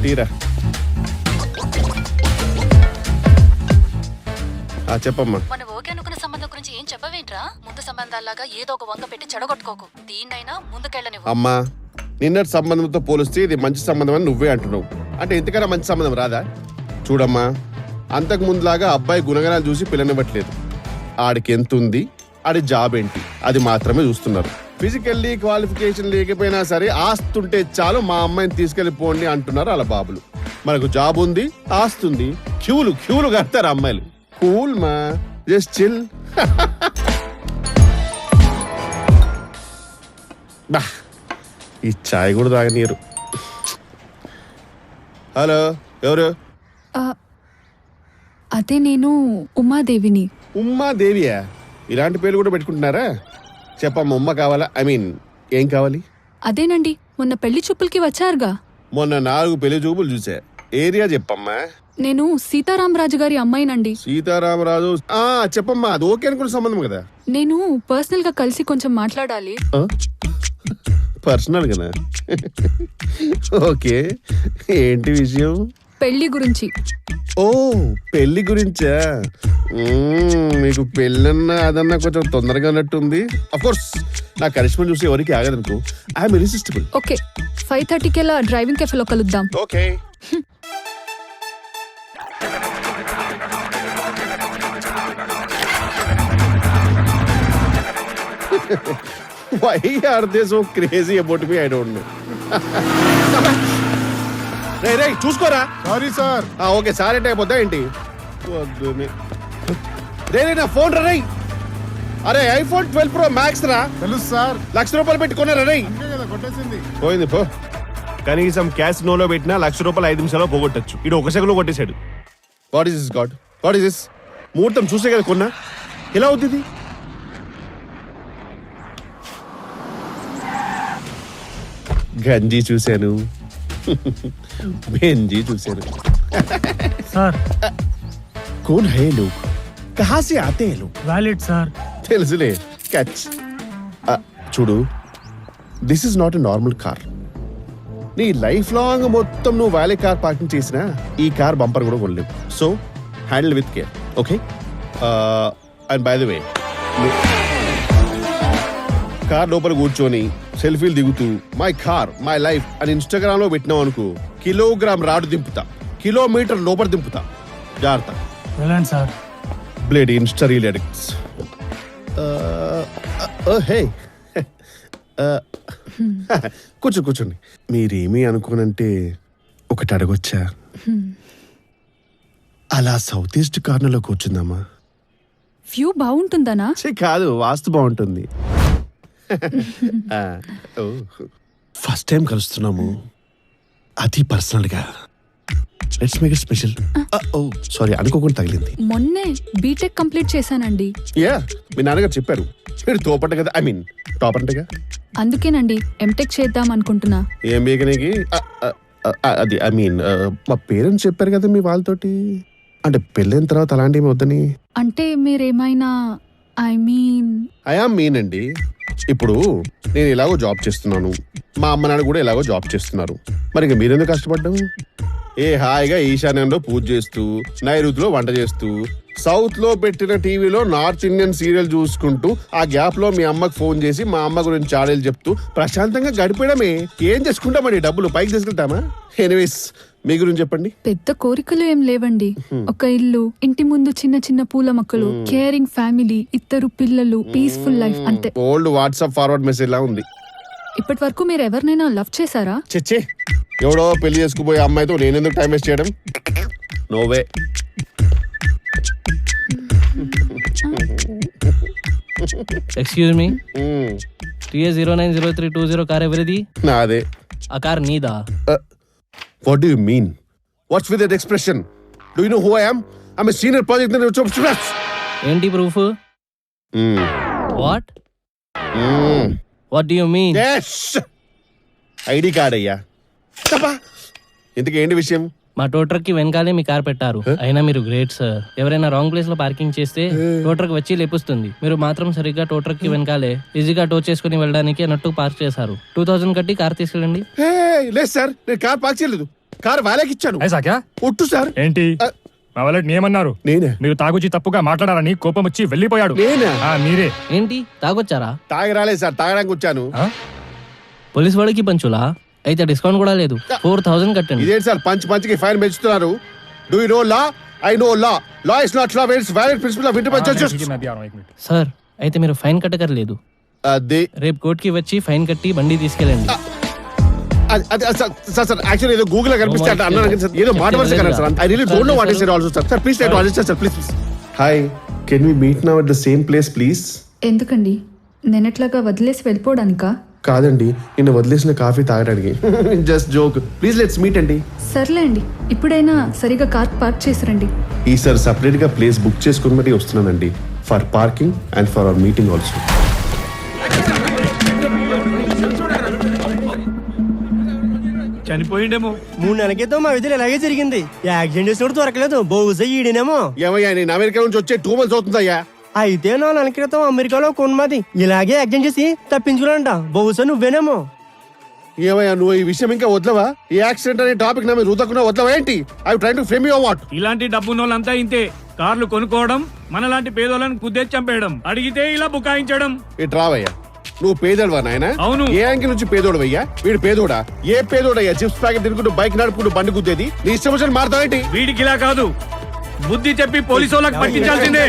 తీరా చెప్పమ్మా. మన ఓకే అనుకున్న సంబంధం గురించి ఏం చెప్పవేంట్రా? ముందు సంబంధాల్లాగా ఏదో ఒక వంక పెట్టి చెడగొట్టుకోకు. దీన్నైనా ముందుకెళ్ళనివ్వు. అమ్మా, నిన్నటి సంబంధంతో పోలిస్తే ఇది మంచి సంబంధం అని నువ్వే అంటున్నావు. అంటే ఇంతకన్నా మంచి సంబంధం రాదా? చూడమ్మా, అంతకు ముందులాగా అబ్బాయి గుణగణాలు చూసి పిల్లనివ్వట్లేదు. ఆడికి ఎంత ఉంది, ఆడి జాబ్ ఏంటి, అది మాత్రమే చూస్తున్నారు. ఫిజికల్లీ క్వాలిఫికేషన్ లేకపోయినా సరే ఆస్తుంటే చాలు మా అమ్మాయిని తీసుకెళ్లిపోండి అంటున్నారు వాళ్ళ బాబులు. మనకు జాబ్ ఉంది, ఆస్తుంది, క్యూలు కడతారు అమ్మాయిలు. కూల్ మా, జస్ట్ చిల్. బా, ఈ చాయ్ కూడా తాగనీరు. హలో, ఎవరు? అదే నేను ఉమాదేవిని. ఉమాదేవియా? ఇలాంటి పేర్లు కూడా పెట్టుకుంటున్నారా? చెప్పమ్మా, ఉమ్మ కావాలా? ఐ మీన్, ఏం కావాలి? అదేనండి, మొన్న పెళ్లి చూపులకి వచ్చారుగా. మొన్న 4 పెళ్లి చూపులు చూసా. ఏరియా చెప్పమ్మా. నేను సీతారామరాజు గారి అమ్మాయినండి. సీతారామరాజు? చెప్పమ్మా, అది ఓకే అనుకున్న సంబంధం కదా. నేను పర్సనల్ గా కలిసి కొంచెం మాట్లాడాలి. పర్సనల్ కదా? ఓకే, ఏంటి విషయం? పెళ్లి గురించి. ఓ, పెళ్లి గురించా? మీకు పెళ్ళన్నా అదన్నా కొంచెం తొందరగా అన్నట్టుంది. అఫ్కోర్స్ నా కరిష్మా చూసి ఎవరికి ఆగదనుకో. ఐఎమ్ ఇరిసిస్టిబుల్. ఓకే, 5:30కి అలా డ్రైవింగ్ కెఫేలో కలుద్దాం. Okay. Why are they so crazy about me? I don't know. రే చూసుకోరా. Sorry sir. ఓకే, సారీ అంటే అయిపోద్దా ఏంటి? రే నా ఫోన్ రా. అరే ఐఫోన్ 12 Pro Max రా. తెలుసు సార్. ₹1,00,000 పెట్టుకున్నారా? రే కొట్టేసింది. పోయింది పో. కనీసం క్యాష్ నోలో పెట్టినా ₹1,00,000 5 నిమిషాల్లో పోగొట్టచ్చు. ఇడు 1 సెకండ్ లో కొట్టేశాడు. What is this God? What is this? ముహూర్తం చూసే కదా కొన్నా. ఎలా అవుతుంది? గంజి చూశాను, బెంజీ చూశాను. సార్, कौन है लोग? कहाँ से आते हैं लोग? Valid sir. తెలుసులే, క్యాచ్. చూడు, this is not a normal car. నీ లైఫ్ లాంగ్ మొత్తం నువ్వు వ్యాలీ కార్ పార్కింగ్ చేసినా ఈ కార్ బంపర్ కూడా కొనలేవు. So handle with care, okay? And by the way, car లోపల కూర్చొని సెల్ఫీలు దిగుతూ మై కార్ మై లైఫ్ అని ఇన్స్టాగ్రామ్ లో పెట్టినావు అనుకో, కిలోగ్రామ్ రాడు దింపుతా, కిలోమీటర్ లోపల దింపుతా. జాగ్రత్త. వెళ్ళండి sir. Blade insta reel addicts. Hey, కూర్చోండి. మీరేమీ అనుకోనంటే ఒకటి అడగొచ్చా? అలా సౌత్ ఈస్ట్ కార్నర్ లో కూర్చుందామా? వ్యూ బాగుంటుందనా? కాదు, వాస్తు బాగుంటుంది. ఫస్ట్ టైం కలుస్తున్నాము, అది పర్సనల్ గా. Let's make it special. Sorry, అనుకోకుండా తగిలింది. మొన్నే బీటెక్ కంప్లీట్ చేశానండి. యా, మీ నాన్నగారు చెప్పారు. మీరు తోపంట కదా, ఐ మీన్ టాప్ అంటగా. అందుకేనండి ఎంటెక్ చేద్దాం అనుకుంటున్నా. ఏం బీగనికి? అది ఐ మీన్ మా పేరెంట్స్ చెప్పారు కదా మీ వాళ్ళతోటి. అంటే పెళ్ళైన తర్వాత అలాంటివి వద్దని. అంటే మీరేమైనా ఐ మీన్ అండి. ఇప్పుడు నేను ఎలాగో జాబ్ చేస్తున్నాను, మా అమ్మ నాన్న కూడా ఎలాగో జాబ్ చేస్తున్నారు. మరి ఇంకా మీరెందుకు కష్టపడ్డాము? హాయిగా ఈశాన్యంలో పూజ చేస్తూ, నైరుతిలో వంట చేస్తూ, సౌత్ లో పెట్టిన టీవీలో నార్త్ ఇండియన్ సీరియల్ చూసుకుంటూ, ఆ గ్యాప్ లో మీ అమ్మకి ఫోన్ చేసి మా అమ్మ గురించి చాడీలు చెప్తూ ప్రశాంతంగా గడిపేయడమే. ఏం చేసుకుంటామండి? డబ్బులు పైకి తీసుకెళ్తామా? ఎనీవేస్, మీ గురించి చెప్పండి. పెద్ద కోరికలు ఏం లేవండి. ఒక ఇల్లు, ఇంటి ముందు చిన్న చిన్న పూల మొక్కలు, కేరింగ్ ఫ్యామిలీ, 2 పిల్లలు, పీస్ఫుల్ లైఫ్, అంతే. ఓల్డ్ వాట్సాప్ ఫార్వర్డ్ మెసేజ్ లా ఉంది. ఇప్పటి వరకు మీరు ఎవరినైనా లవ్ చేశారా? చెచ్చే, ఎవడో పెళ్లి చేసుకుపోయే అమ్మాయితో నేనెందుకు టైం వేస్ట్ చేయడం? నోవే. ఎక్స్క్యూజ్ మీ, TA090320 కార్ ఎవరిది? నాదే. ఆ కార్ నీదా? What do you mean? What's with that expression? Do you know who I am? I'm a senior project manager. ఏంటి proof? What what do you mean? Yes. ID card అయ్యా. ఇంతకీ ఏంటి విషయం? మా టో ట్రక్ కి వెనకాలే మీ car పెట్టారు. అయినా మీరు గ్రేట్ సార్. ఎవరైనా రాంగ్ ప్లేస్ లో పార్కింగ్ చేస్తే టో ట్రక్ వచ్చి లేపుస్తుంది. మీరు మాత్రం సరిగ్గా టో ట్రక్ కి వెనకాలే ఈజీగా టో చేసుకుని వెళ్ళడానికి అన్నట్టు పార్క్ చేశారు. 2000 కట్టి కార్ తీసుకెళ్ళండి. లేదు సార్, నేను కార్ పార్క్ చేయలేదు. కారు వాళ్ళకి ఇచ్చాను. ఐసా క్యా? ఒట్టు సార్. ఏంటి మా వాళ్ళని ఏమన్నారు? నేనే. మీరు తాగుచి తప్పుగా మాట్లాడారని కోపం వచ్చి వెళ్ళిపోయాడు. నేనా? మీరే. ఏంటి తాగొచ్చారా? తాగి రాలేదు సార్, తాగడానికి వచ్చాను. ఆ? పోలీస్ వాడికి పంచులా? అయితే డిస్కౌంట్ కూడా లేదు. 4000 కట్టండి. ఇదేంటి సార్ పంచికి ఫైన్ పెంచుతున్నారు? Do you know law? I know law. Law is not law, it's valid principle of internal justice. मैं भी आ रहा हूं, एक मिनट. సార్ అయితే మీరు ఫైన్ కట్టకర్లేదు. అది రేపు కోర్టుకి వచ్చి ఫైన్ కట్టి బండి తీసుకెళ్ళండి. సార్ యాక్చువల్లీ ఏదో గూగుల్ లో కనిపిస్తే అట్లా అన్నాను కానీ సార్, ఏదో మాట వరుస కదా sir. I really don't know what is it also sir. Sir please try to understand sir, please. Hi, can we meet now at the same place please? ఎందుకండి నేనెట్లాగా వదిలేసి వెళ్ళిపోవడానికా? కాదండి, నిన్న వదిలేసిన కాఫీ తాగడానికి. Just joke. Please let's meet అండి. సర్లే అండి, ఇప్పుడైనా సరిగా కార్ పార్క్ చేసిరండి. ఈసారి సపరేట్ గా ప్లేస్ బుక్ చేసుకుని మరీ వస్తున్నానండి, for parking and for our meeting also. చనిపోయిండేమో. 3 నెలల క్రితం మా విధులు ఇలాగే జరిగింది. యాక్సిడెంట్ చేసినప్పుడు దొరకలేదు, బహుశా ఈడేనేమో. ఏమయ్యా, నేను అమెరికా నుంచి వచ్చే 2 months అవుతుందయ్యా. అయితే 4 నెలల క్రితం అమెరికాలో కొన్మది ఇలాగే యాక్సిడెంట్ చేసి తప్పించుకున్నాంట, బహుశా నువ్వేనేమో. ఏమయ్యా, నువ్వు ఈ విషయం ఇంకా వదలవా? ఈ యాక్సిడెంట్ అనే టాపిక్ నా మీద రుద్దకుండా వదలవా ఏంటి? I train to frame you what? ఇలాంటి డబ్బున్నోళ్ళంతా ఇంతే. కార్లు కొనుక్కోవడం, మనలాంటి పేదోళ్ళని కుద్దేసి చంపేయడం, అడిగితే ఇలా బుకాయించడం. ఇటు రావయ్యా. నువ్వు పేదోడువా నాయనా? అవును. ఏ యాంగిల్ నుంచి పేదోడువయ్యా? వీడు పేదోడా? ఏ పేదోడయ్యా చిప్స్ ప్యాకెట్ తినుకుంటూ బైక్ నడుపుకుంటూ బండి గుద్దేది? నీ ఇష్టం వచ్చిన మారుతావేంటి? వీడికి ఇలా కాదు, బుద్ధి చెప్పి పోలీసు వాళ్ళకి పట్టించాల్సిందే.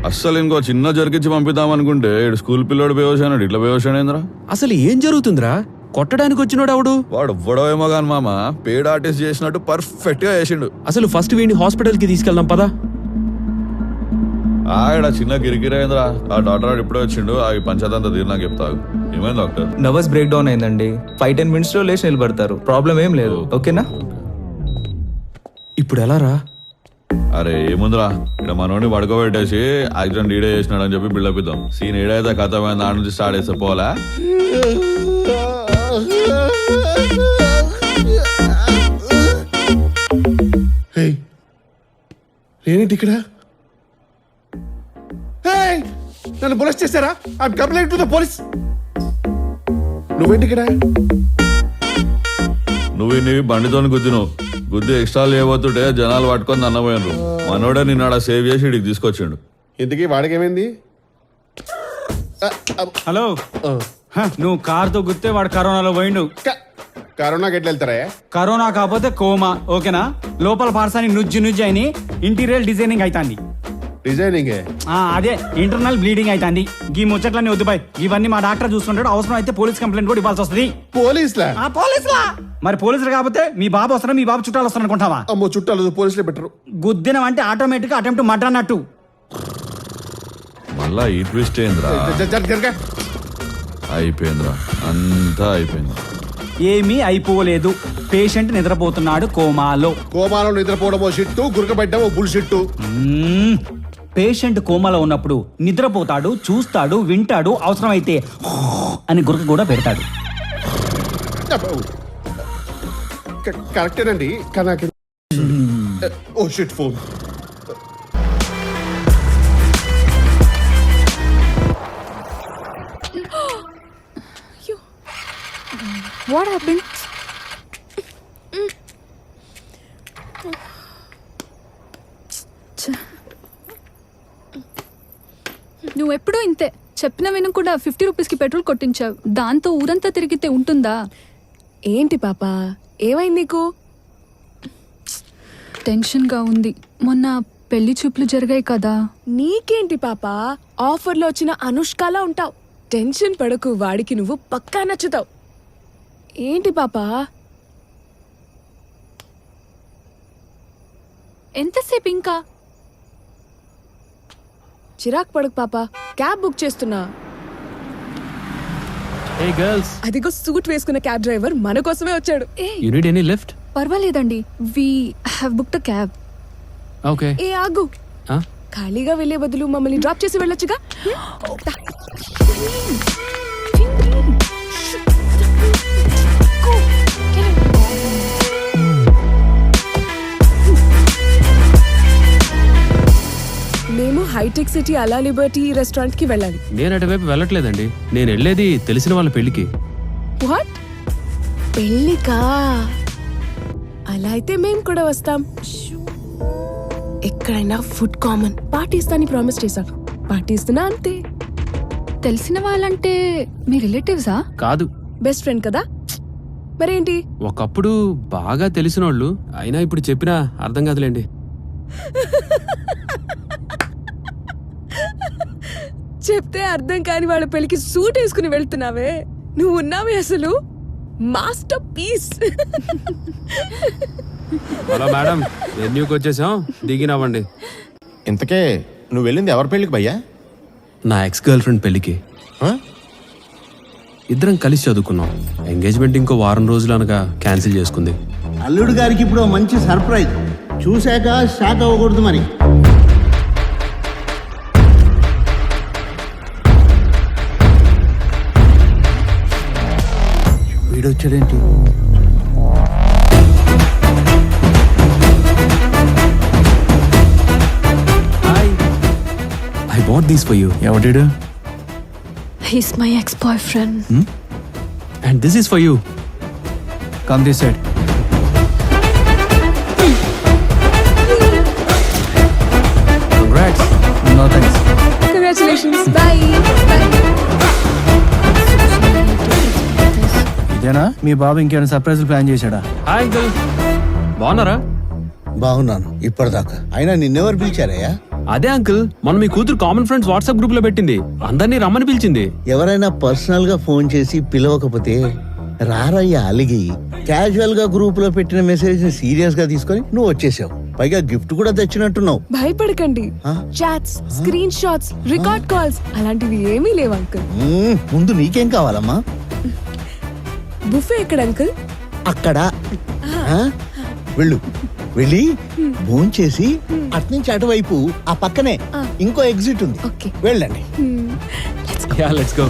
అస్సలు ఇంకో చిన్న జరికిచ్చి పంపిద్దాం అనుకుంటే స్కూల్ పిల్లోడు బేవసాడు, ఇట్లా బేవసాడేంద్రా? అసలు ఏం జరుగుతుందిరా? కొట్టడానికి వచ్చినోడు అవడు? వాడు ఇవ్వడమేమో గాని మామ, పేడ్ ఆర్టిస్ట్ చేసినట్టు పర్ఫెక్ట్ గా చేసిండు. అసలు ఫస్ట్ వీడిని హాస్పిటల్ కి తీసుకెళ్దాం పదా. ఆడ చిన్న గిరిగిరైంద్రా. ఆ డాక్టర్ ఇప్పుడే వచ్చిండు, ఆ పంచదంతా తీరు నాకు చెప్తావు. ఏమైంది డాక్టర్? నర్వస్ బ్రేక్ డౌన్ అయిందండి. 5-10 minutes లో లేచి నిలబడతారు. ప్రాబ్లం ఏం లేదు, ఓకేనా? ఇప్పుడు ఎలా రా? అరే ఏముందిరా, ఇక్కడ మనోడిని పడుకోబెట్టేసి యాక్సిడెంట్ ఈడే చేసినాడు అని చెప్పి బిల్డప్ ఇద్దాం. సీన్ ఏడైతే కథమైంది, ఆడ నుంచి స్టార్ట్ చేస్తే పోలా. ఏంటి ఇక్కడ? నన్ను పోలీస్ చేశారా? I'm complaint to the police. నువ్వేంటి ఇక్కడ? నువ్వు బండితో గుద్దిను గుద్ది ఎక్స్ట్రా లేవతుంటే జనాలు పట్టుకొని అన్నపోయినరు. మనోడే నిన్నాడ సేవ్ చేసి ఇడికి తీసుకొచ్చిండు. ఇంతకీ వాడికేమైంది? హలో, నువ్వు కార్తో గుర్తే వాడు కరోనాలో పోయిండు. కరోనాకి ఎట్లా వెళ్తారా? కరోనా కాకపోతే కోమా, ఓకేనా? లోపల పార్సాని నుజ్జి అయిని ఇంటీరియర్ డిజైనింగ్ అవుతాంది. డిజైనింగ్? అదే ఇంటర్నల్ బ్లీడింగ్ అవుతాంది. ఈ ముచ్చట్లన్నీ వద్దుబాయ్, ఇవన్నీ మా డాక్టర్ చూసుకుంటాడు. అవసరం అయితే పోలీస్ కంప్లైంట్ కూడా ఇవ్వాల్సి వస్తుంది. పోలీసులా? మరి పోలీసులు కాకపోతే మీ బాబు వస్తారా, మీ బాబు చుట్టాలు వస్తారు అనుకుంటావా? అమ్మో, చుట్టాలు పోలీసులే బెటరు. గుద్దినం అంటే ఆటోమేటిక్ అటెంప్ట్ మర్డర్ అన్నట్టు. మళ్ళా ఈ ట్విస్ట్ ఏంద్రా? అయిపోయిందిరా, అంతా అయిపోయింది. ఏమీ అయిపోలేదు. పేషెంట్ నిద్రపోతున్నాడు కోమాలో. కోమాలో నిద్రపోవడమో షిట్టు, గురకబెట్టడమో బుల్షిట్టు. పేషెంట్ కోమాలో ఉన్నప్పుడు నిద్రపోతాడు, చూస్తాడు, వింటాడు, అవసరమైతే అని గురక కూడా పెడతాడు. కరెక్టేనండి, కానీ oh shit phone. What happened? నువ్వెప్పుడూ ఇంతే. చెప్పిన విను కూడా 50 రూపీస్కి పెట్రోల్ కొట్టించావు. దాంతో ఊరంతా తిరిగితే ఉంటుందా? ఏంటి పాపా, ఏమైంది నీకు? టెన్షన్గా ఉంది. మొన్న పెళ్లి చూపులు జరిగాయి కదా. నీకేంటి పాపా, ఆఫర్లో వచ్చిన అనుష్కలా ఉంటావు. టెన్షన్ పడకు, వాడికి నువ్వు పక్కా నచ్చుతావు. ఏంటి పాపా? ఎంతసేపు ఇంకా? చిరాకు పడకు పాపా, క్యాబ్ బుక్ చేస్తున్నా. హే గర్ల్స్, అదిగో సూట్ వేసుకున్న క్యాబ్ డ్రైవర్ మన కోసమే వచ్చాడు. You need any lift? పర్వాలేదండి, we have booked a cab. Okay. ఏ ఆగు, ఖాళీగా వెళ్లే బదులు మమ్మల్ని డ్రాప్ చేసి వెళ్ళొచ్చుగా. మేము హైటెక్ మ్యాజిక్ సిటీ అలా లిబర్టీ రెస్టారెంట్ కి వెళ్ళాలి. నేను అటువైపు వెళ్ళట్లేదండి. నేను వెళ్ళేది తెలిసిన వాళ్ళ పెళ్లికి. వాట్? పెళ్ళికా? అలా అయితే మేము కూడా వస్తాం. ఎక్కడైనా ఫుడ్ కామన్. పార్టీ ఇస్తాని ప్రామిస్ చేశాను, పార్టీ ఇస్తున్నా అంతే. తెలిసిన వాళ్ళంటే మీ రిలేటివ్సా? కాదు, బెస్ట్ ఫ్రెండ్ కదా. మరేంటి? ఒకప్పుడు బాగా తెలిసిన వాళ్ళు. అయినా ఇప్పుడు చెప్పినా అర్థం కాదులేండి. చెప్తే అర్థం కాని వాళ్ళ పెళ్లికి సూట్ వేసుకుని వెళ్తున్నావే, నువ్వు ఉన్నావే అసలు మాస్టర్ పీస్. హలో మేడం, వెన్యూకి వచ్చేసాం, దిగినవ్వండి. ఇంతకే నువ్వు వెళ్ళింది ఎవరి పెళ్ళికి భయ్యా? నా ఎక్స్ గర్ల్ ఫ్రెండ్ పెళ్లికి. ఇద్దరం కలిసి చదువుకున్నాం. ఎంగేజ్మెంట్ ఇంకో వారం రోజులు అనగా క్యాన్సిల్ చేసుకుంది. అల్లుడు గారికి ఇప్పుడు మంచి సర్ప్రైజ్. చూశాక షాక్ అవ్వకూడదు మరి. వీడొచ్చాడేంటి? I bought these for you. ఎవడాడు? He's my ex-boyfriend. And this is for you. Come this side. Congrats. No thanks. Congratulations. By by. ఇదేనా మీ బాబు ఇంకేమైనా సర్ప్రైజ్ ప్లాన్ చేశాడా? హాయ్ అంకుల్, బాగున్నారా? బాగున్నాను ఇప్పటిదాకా. అయినా నిన్నెవరు పిలిచారయ్యా? అదే అంకుల్, మొన్న మీ కూతురు కామన్ ఫ్రెండ్స్ వాట్సాప్ గ్రూప్ లో పెట్టింది, అందరినీ రమ్మని పిలిచింది. ఎవరైనా పర్సనల్ గా ఫోన్ చేసి పిలవకపోతే రారయ్యా అలిగి. క్యాజువల్ గా గ్రూప్ లో పెట్టిన మెసేజ్ ని సీరియస్ గా తీసుకొని నువ్వు వచ్చేసావు. పైగా గిఫ్ట్ కూడా తెచ్చినట్టున్నావు. భయపడకండి. Chats, screenshots, record calls అలాంటివి ఏమీ లేవు అంకుల్. ముందు నీకేం కావాలమ్మా? బుఫే ఎక్కడ అంకుల్? అక్కడ. వెళ్ళు, వెళ్ళి భోంచేసి అట్నుంచి అటువైపు ఆ పక్కనే ఇంకో ఎగ్జిట్ ఉంది, ఓకే. వెళ్ళండి. Yeah, let's go.